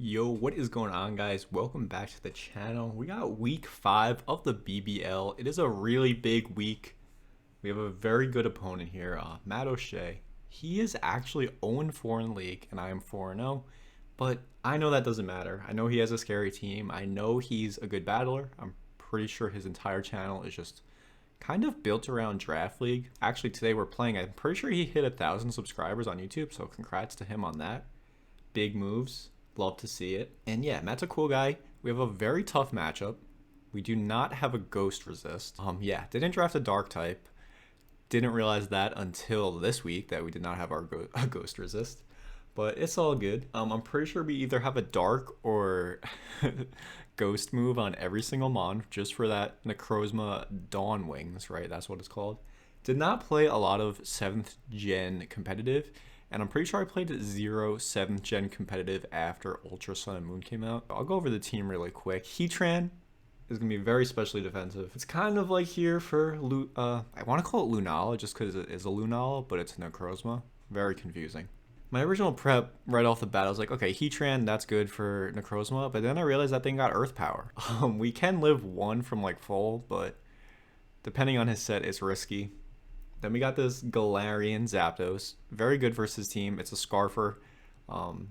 Yo, what is going on, guys? Welcome back to the channel. We got week 5 of the BBL. It is a really big week. We have a very good opponent here, Mattoshea. He is actually 0-4 in league, and I am 4-0. But I know that doesn't matter. I know he has a scary team. I know he's a good battler. I'm pretty sure his entire channel is just kind of built around Draft League. Actually, today we're playing. I'm pretty sure he hit 1,000 subscribers on YouTube, so congrats to him on that. Big moves. Love to see it. And yeah, Matt's a cool guy. We have a very tough matchup. We do not have a ghost resist. Yeah, didn't draft a dark type. Didn't realize that until this week that we did not have our a ghost resist. But it's all good. I'm pretty sure we either have a dark or ghost move on every single mon just for that Necrozma Dawn Wings, right? That's what it's called. Did not play a lot of 7th gen competitive, and I'm pretty sure I played 7th gen competitive after Ultra Sun and Moon came out. I'll go over the team really quick. Heatran is going to be very specially defensive. It's kind of like here for, I want to call it Lunala just because it is a Lunala, but it's Necrozma. Very confusing. My original prep right off the bat, I was like, okay, Heatran, that's good for Necrozma, but then I realized that thing got Earth Power. We can live one from like full, but depending on his set, it's risky. Then we got this Galarian Zapdos. Very good versus team. It's a Scarfer.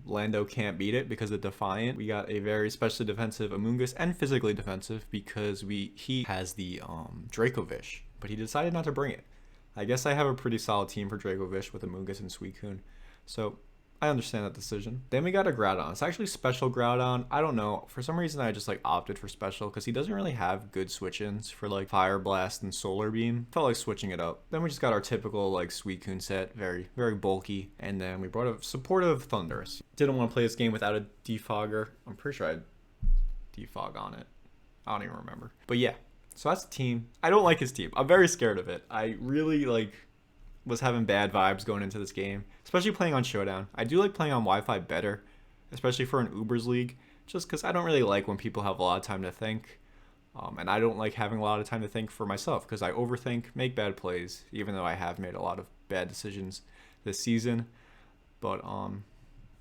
Lando can't beat it because of Defiant. We got a very specially defensive Amoonguss and physically defensive because he has the Dracovish, but he decided not to bring it. I guess I have a pretty solid team for Dracovish with Amoonguss and Suicune. So I understand that decision. Then we got a Groudon. It's actually special Groudon. I don't know. For some reason, I just like opted for special because he doesn't really have good switch-ins for like Fire Blast and Solar Beam. Felt like switching it up. Then we just got our typical like Suicune set. Very, very bulky. And then we brought a supportive Thundurus. Didn't want to play this game without a Defogger. I'm pretty sure I had Defog on it. I don't even remember. But yeah. So that's the team. I don't like his team. I'm very scared of it. I really was having bad vibes going into this game, especially playing on Showdown. I do like playing on Wi-Fi better, especially for an Ubers League, just because I don't really like when people have a lot of time to think, and I don't like having a lot of time to think for myself because I overthink, make bad plays, even though I have made a lot of bad decisions this season. But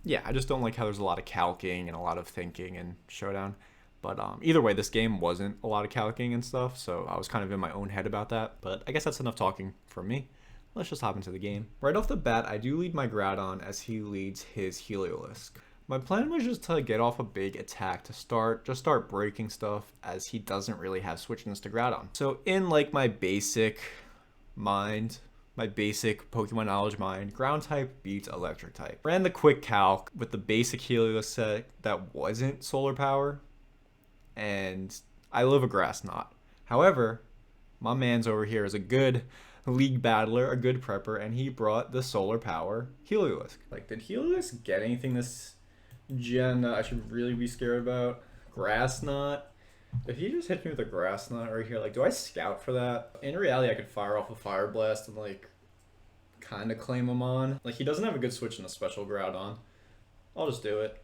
yeah, I just don't like how there's a lot of calcing and a lot of thinking in Showdown. But either way, this game wasn't a lot of calcing and stuff, so I was kind of in my own head about that. But I guess that's enough talking from me. Let's just hop into the game. Right off the bat, I do lead my Groudon as he leads his Heliolisk. My plan was just to get off a big attack to start breaking stuff as he doesn't really have switch-ins to Groudon. So in like my basic mind, my basic Pokemon knowledge mind, ground type beats electric type. Ran the quick calc with the basic Heliolisk set that wasn't solar power, and I live a grass knot. However, my man's over here is a good league battler, a good prepper, and he brought the solar power Heliolisk. Like, did Heliolisk get anything this gen that I should really be scared about? Grass knot? If he just hits me with a grass knot right here, like, do I scout for that? In reality, I could fire off a fire blast and like kind of claim him on. Like, he doesn't have a good switch in a special Groudon. I'll just do it.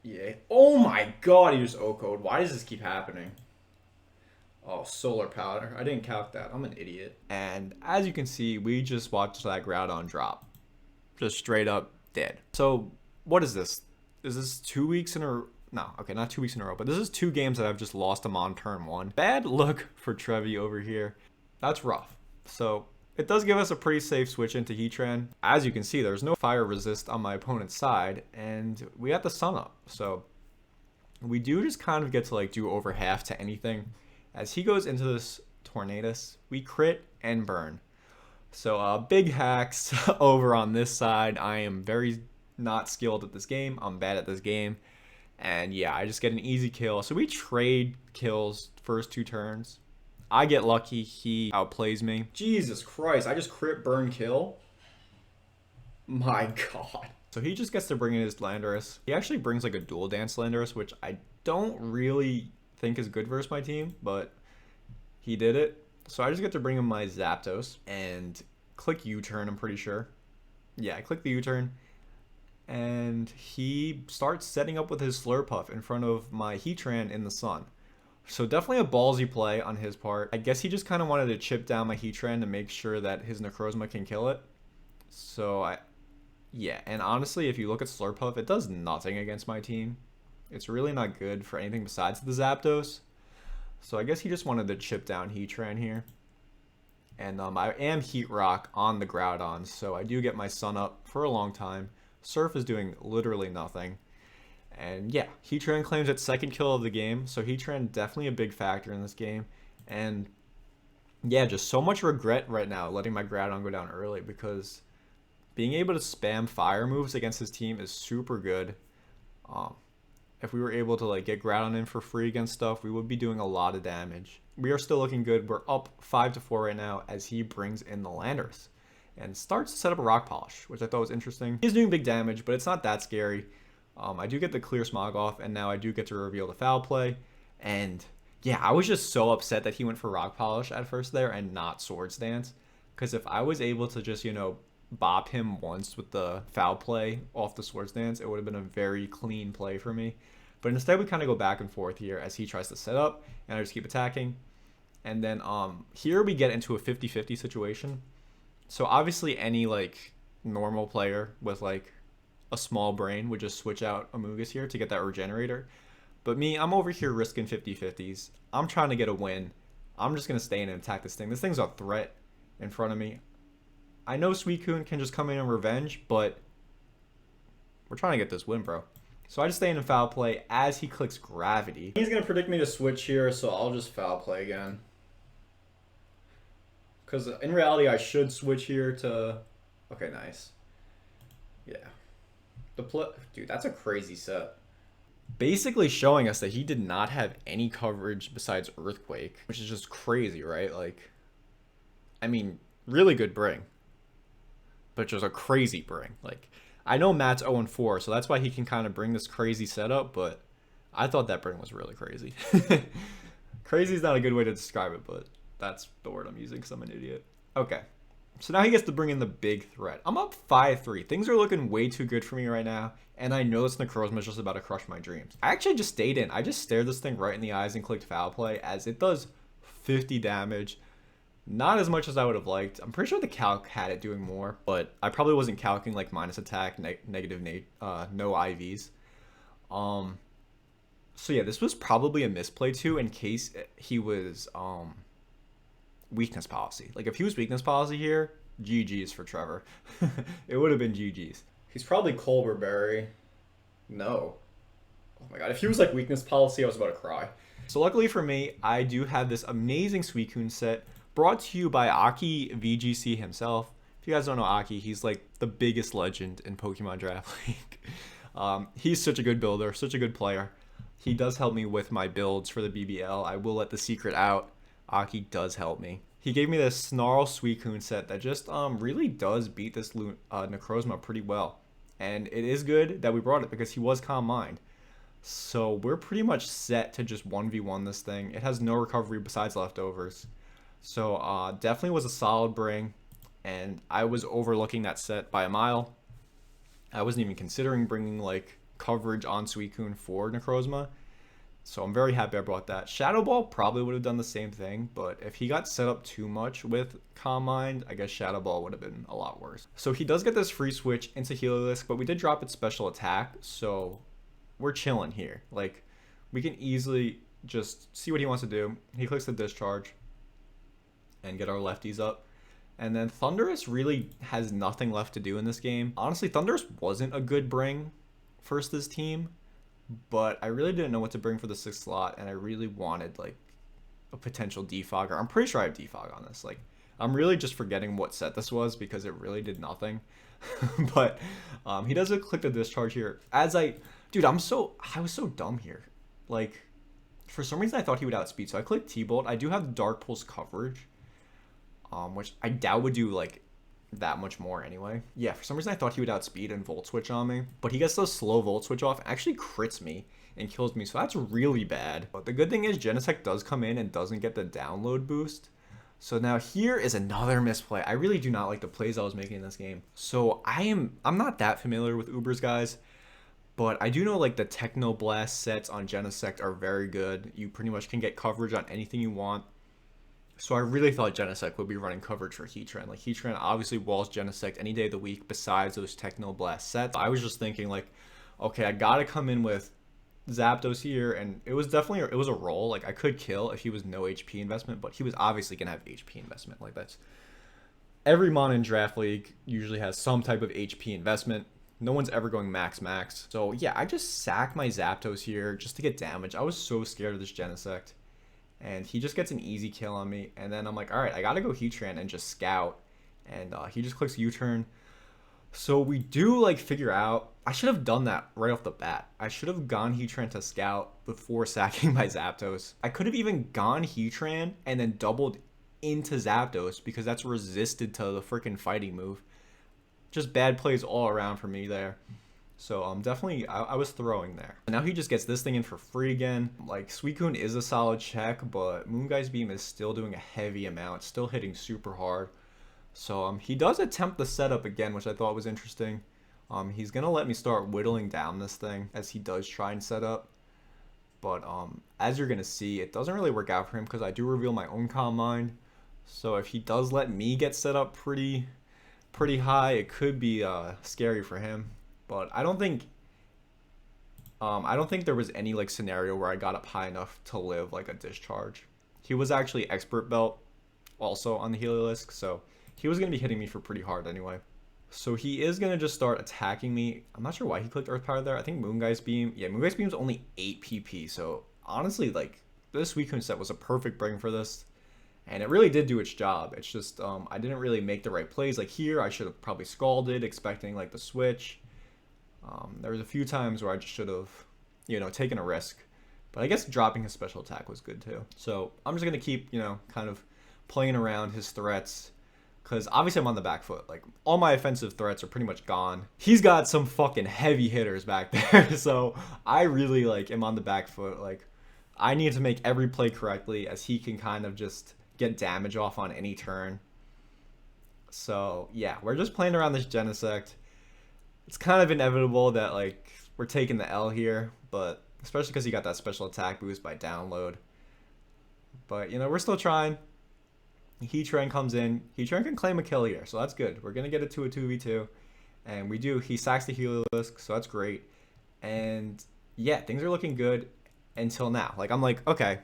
Yeah. Oh my god, he just O-code. Why does this keep happening? Oh, solar powder. I didn't calc that. I'm an idiot. And as you can see, we just watched that Groudon drop. Just straight up dead. So what is this? Is this 2 weeks in a row? No, okay, not 2 weeks in a row, but this is 2 games that I've just lost him on turn 1. Bad look for Trevy over here. That's rough. So it does give us a pretty safe switch into Heatran. As you can see, there's no fire resist on my opponent's side, and we got the sun up. So we do just kind of get to like do over half to anything. As he goes into this Tornadus, we crit and burn. So big hacks over on this side. I am very not skilled at this game. I'm bad at this game. And yeah, I just get an easy kill. So we trade kills first 2 turns. I get lucky. He outplays me. Jesus Christ, I just crit, burn, kill. My god. So he just gets to bring in his Landorus. He actually brings like a dual dance Landorus, which I don't really think is good versus my team, but he did it. So I just get to bring him my Zapdos and click U-turn, I'm pretty sure. Yeah, I click the U-turn, and he starts setting up with his Slurpuff in front of my Heatran in the sun. So definitely a ballsy play on his part. I guess he just kind of wanted to chip down my Heatran to make sure that his Necrozma can kill it. So yeah, and honestly, if you look at Slurpuff, it does nothing against my team. It's really not good for anything besides the Zapdos. So I guess he just wanted to chip down Heatran here. And I am Heat Rock on the Groudon, so I do get my Sun up for a long time. Surf is doing literally nothing. And yeah, Heatran claims its second kill of the game, so Heatran definitely a big factor in this game. And yeah, just so much regret right now letting my Groudon go down early, because being able to spam fire moves against his team is super good. If we were able to like get Groudon in for free against stuff, we would be doing a lot of damage. We are still looking good. We're up 5-4 right now as he brings in the Landorus and starts to set up a Rock Polish, which I thought was interesting. He's doing big damage, but it's not that scary. I do get the clear Smog off, and now I do get to reveal the Foul Play. And yeah, I was just so upset that he went for Rock Polish at first there and not Swords Dance, because if I was able to just, you know, bop him once with the Foul Play off the Swords Dance, it would have been a very clean play for me. But instead we kind of go back and forth here as he tries to set up, and I just keep attacking. And then here we get into a 50-50 situation. So obviously any like normal player with like a small brain would just switch out Amogus here to get that Regenerator. But me, I'm over here risking 50-50s. I'm trying to get a win. I'm just going to stay in and attack this thing. This thing's a threat in front of me. I know Suicune can just come in and revenge, but we're trying to get this win, bro. So I just stay in Foul Play as he clicks Gravity. He's going to predict me to switch here, so I'll just Foul Play again. Because in reality, I should switch here to... Okay, nice. Yeah. Dude, that's a crazy set. Basically showing us that he did not have any coverage besides Earthquake, which is just crazy, right? Like, I mean, really good bring, but just a crazy bring. Like, I know Matt's 0-4, so that's why he can kind of bring this crazy setup, but I thought that bring was really crazy. Crazy is not a good way to describe it, but that's the word I'm using because I'm an idiot. Okay, so now he gets to bring in the big threat. I'm up 5-3. Things are looking way too good for me right now, and I know this Necrozma is just about to crush my dreams. I actually just stayed in. I just stared this thing right in the eyes and clicked Foul Play, as it does 50 damage. Not as much as I would have liked. I'm pretty sure the calc had it doing more, but I probably wasn't calcing like minus attack, negative no IVs. So yeah, this was probably a misplay too, in case he was weakness policy. Like if he was weakness policy here, GG's for Trevor. It would have been GG's. He's probably Colbur Berry. No. Oh my god, if he was like weakness policy, I was about to cry. So luckily for me, I do have this amazing Suicune set brought to you by Aki VGC himself. If you guys don't know Aki, he's like the biggest legend in Pokemon Draft League. He's such a good builder, such a good player. He does help me with my builds for the BBL. I will let the secret out. Aki does help me. He gave me this Snarl Suicune set that just really does beat this Necrozma pretty well. And it is good that we brought it because he was Calm Mind. So we're pretty much set to just 1v1 this thing. It has no recovery besides leftovers. So definitely was a solid bring, and I was overlooking that set by a mile. I wasn't even considering bringing like coverage on Suicune for Necrozma, so I'm very happy I brought that. Shadow Ball probably would have done the same thing, but if he got set up too much with Calm Mind, I guess Shadow Ball would have been a lot worse. So he does get this free switch into Heliolisk, but we did drop its special attack, so we're chilling here. Like, we can easily just see what he wants to do. He clicks the Discharge and get our lefties up. And then Thundurus really has nothing left to do in this game. Honestly, Thundurus wasn't a good bring first this team, but I really didn't know what to bring for the 6th slot, and I really wanted like a potential defogger. I'm pretty sure I have defog on this. Like, I'm really just forgetting what set this was because it really did nothing. But he does click the Discharge here. Dude, I was so dumb here. Like, for some reason I thought he would outspeed, so I clicked T-Bolt. I do have Dark Pulse coverage, which I doubt would do like that much more anyway. Yeah, for some reason I thought he would outspeed and Volt Switch on me, but he gets the slow Volt Switch off, actually crits me and kills me, so that's really bad. But the good thing is Genesect does come in and doesn't get the download boost. So now here is another misplay. I really do not like the plays I was making in this game. So I'm not that familiar with Ubers, guys, but I do know like the Techno Blast sets on Genesect are very good. You pretty much can get coverage on anything you want. So I really thought Genesect would be running coverage for Heatran. Like, Heatran obviously walls Genesect any day of the week besides those Techno Blast sets. I was just thinking like, okay, I gotta come in with Zapdos here, and it was definitely, it was a roll. Like, I could kill if he was no HP investment, but he was obviously gonna have HP investment. Like, that's every mon in draft league usually has some type of HP investment. No one's ever going max max. So yeah, I just sack my Zapdos here just to get damage. I was so scared of this Genesect, and he just gets an easy kill on me. And then I'm like, all right, I gotta go Heatran and just scout. And he just clicks U-turn. So we do like figure out. I should have done that right off the bat. I should have gone Heatran to scout before sacking my Zapdos. I could have even gone Heatran and then doubled into Zapdos because that's resisted to the freaking fighting move. Just bad plays all around for me there. So definitely I was throwing there. And now he just gets this thing in for free again. Like, Suicune is a solid check, but Moonguy's Beam is still doing a heavy amount, still hitting super hard. So he does attempt the setup again, which I thought was interesting. He's gonna let me start whittling down this thing as he does try and set up. But as you're gonna see, it doesn't really work out for him because I do reveal my own Calm Mind. So if he does let me get set up pretty high, it could be scary for him. But I don't think there was any like scenario where I got up high enough to live like a discharge. He was actually Expert Belt also on the Heliolisk, so he was going to be hitting me for pretty hard anyway. So he is going to just start attacking me. I'm not sure why he clicked Earth Power there. I think Moonguy's Beam. Yeah, Moonguy's Beam is only 8 PP. So honestly, like, this Suicune set was a perfect bring for this. And it really did do its job. It's just I didn't really make the right plays. Like here, I should have probably Scalded, expecting like the switch. There was a few times where I just should have, you know, taken a risk. But I guess dropping his special attack was good too. So I'm just going to keep, you know, kind of playing around his threats. Because obviously I'm on the back foot. Like, all my offensive threats are pretty much gone. He's got some fucking heavy hitters back there. So I really, like, am on the back foot. Like, I need to make every play correctly as he can kind of just get damage off on any turn. So, yeah, we're just playing around this Genesect. It's kind of inevitable that, like, we're taking the L here. But especially because he got that special attack boost by download. But, you know, we're still trying. Heatran comes in. Heatran can claim a kill here, so that's good. We're going to get it to a 2v2. And we do. He sacks the Heliolisk, so that's great. And, yeah, things are looking good until now. Like, I'm like, okay,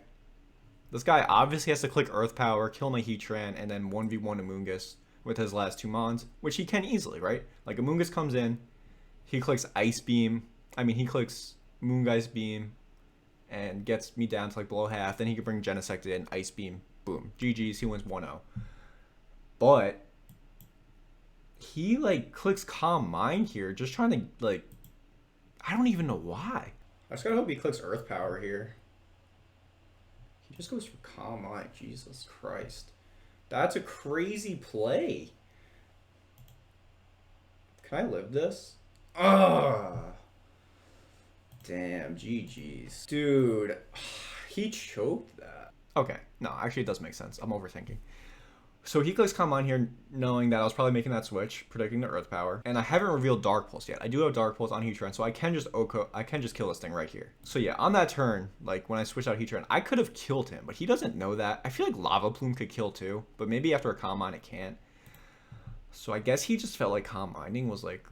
this guy obviously has to click Earth Power, kill my Heatran, and then 1v1 Amoonguss with his last 2 mons, which he can easily, right? Like, Amoonguss comes in. He clicks Ice Beam. I mean, he clicks Moonguy's Beam and gets me down to, like, below half. Then he can bring Genesect in, Ice Beam. Boom. GG's, he wins 1-0. But he, like, clicks Calm Mind here, just trying to, like, I don't even know why. I just gotta hope he clicks Earth Power here. He just goes for Calm Mind. Jesus Christ. That's a crazy play. Can I live this? Ugh. Damn, GG's. Dude, he choked that. Okay, no, actually it does make sense. I'm overthinking. So he clicks Calm Mind here, knowing that I was probably making that switch, predicting the Earth Power. And I haven't revealed Dark Pulse yet. I do have Dark Pulse on Heatran, so I can just kill this thing right here. So yeah, on that turn, like when I switched out Heatran, I could have killed him, but he doesn't know that. I feel like Lava Plume could kill too, but maybe after a Calm Mind it can't. So I guess he just felt like Calm Minding was like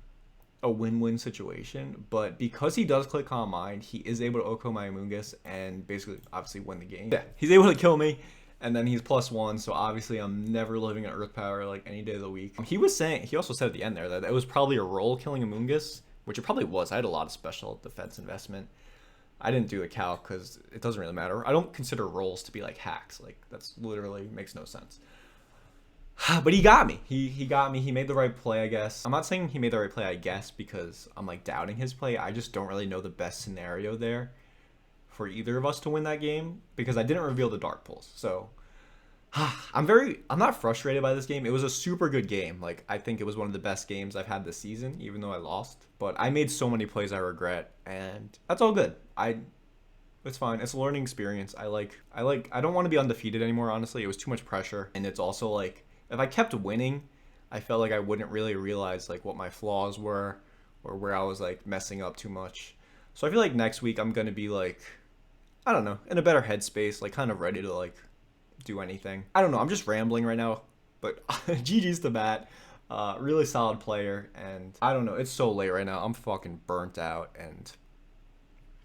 a win-win situation, but because he does click Calm Mind, he is able to OHKO my Amoonguss and basically obviously win the game. Yeah, he's able to kill me, and then he's +1, so obviously I'm never living an Earth Power like any day of the week. He also said at the end there that it was probably a roll killing Amoonguss, which it probably was. I had a lot of special defense investment. I didn't do the calc because it doesn't really matter. I don't consider rolls to be like hacks. Like, that's literally makes no sense. But he got me. He got me. He made the right play, I guess. I'm not saying he made the right play, I guess, because I'm like doubting his play. I just don't really know the best scenario there for either of us to win that game because I didn't reveal the Dark Pulse. So I'm not frustrated by this game. It was a super good game. Like, I think it was one of the best games I've had this season, even though I lost. But I made so many plays I regret, and that's all good. It's fine. It's a learning experience. I don't want to be undefeated anymore, honestly. It was too much pressure, and it's also like, if I kept winning, I felt like I wouldn't really realize like what my flaws were or where I was like messing up too much. So I feel like next week I'm going to be like, I don't know, in a better headspace, like kind of ready to like do anything. I don't know. I'm just rambling right now, but GG's to Matt. Really solid player. And I don't know. It's so late right now. I'm fucking burnt out, and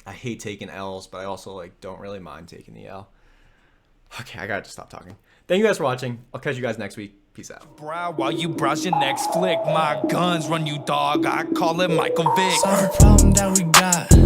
I hate taking L's, but I also like don't really mind taking the L. Okay, I gotta just stop talking. Thank you guys for watching. I'll catch you guys next week. Peace out. Brow while you browse your next flick. My guns run you, dog. I call it Michael Vick. Solve the problem that we got.